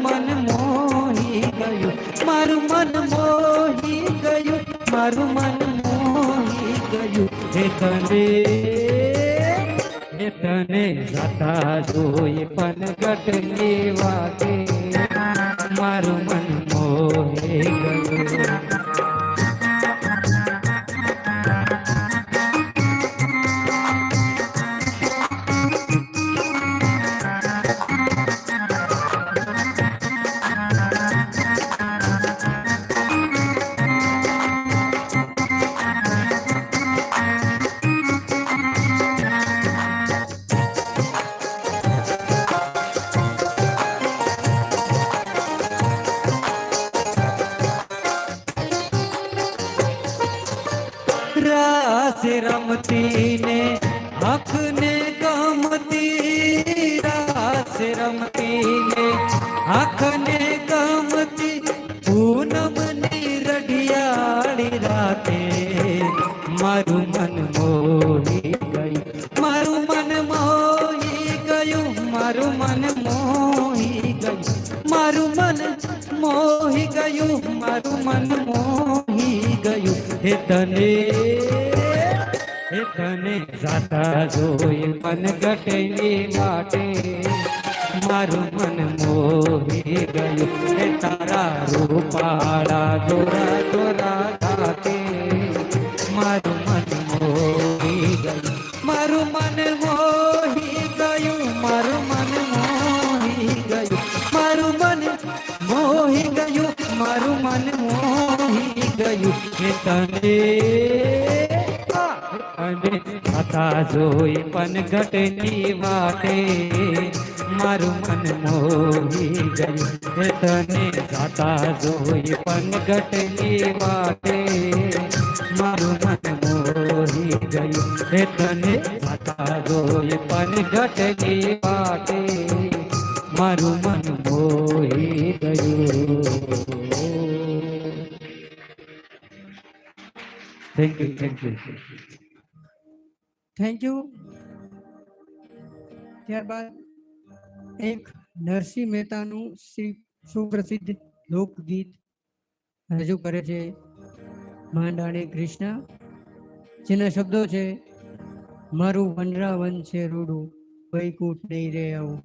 મન મોહી ગયું, મારું મન મોહી ગયું, મારું મન મોહી ગયું. હે તને જતા જોઈ પનગટની વાતે મારું મન મોહી ગયું. રાસ રમતી ને હક ને ગમતી, રાસ રમતી ને હક ને ગમતી, પૂનમ ની રઢિયાળી રાતે મારું મન મોહી ગયું, મારું મન મોહી ગયું, મારું મન મોહી ગયું, મારું મન મોહી ગયું, મારું મન મોહી ગયું. હે તને જાતા જોઈ પનગટની વાટે મારું મન મોહી ગયું. હે તારા રૂપાળા દોરા દોરા ગાતે મારું મન મોહી ગયું, મારું મન મોહી ગયું, મારું મન મોહી ગયું, મારું મન મોહી ગયું, મારું મન મોહી ગયું. હે તને જાતા જોઈ પનગટની વાટે મારું મન મોહી ગયું. હે તને જાતા જોઈ પનગટની વાટે મારું મન મોહી ગયું. હે તને જાતા જોઈ પનગટની વાટે મારું મન મોહી ગયું. Thank you, thank you, thank you. ત્યારબાદ એક નરસિંહ મહેતાનું સુપ્રસિદ્ધ લોકગીત રજૂ કરે છે માંડાણી કૃષ્ણ, જેના શબ્દો છે મારું વનરાવન છે રૂડું, વૈકુંઠ નહીં રે આવું.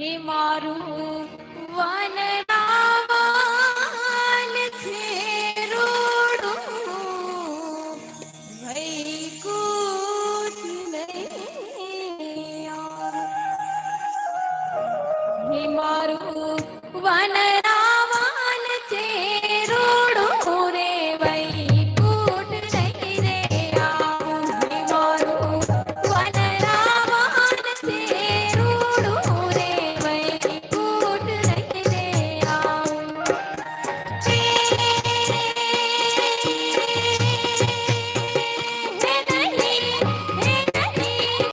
હે મારું વનરાવન છે રૂડું, વૈકુંઠ નહીં આવું. હે મારું વન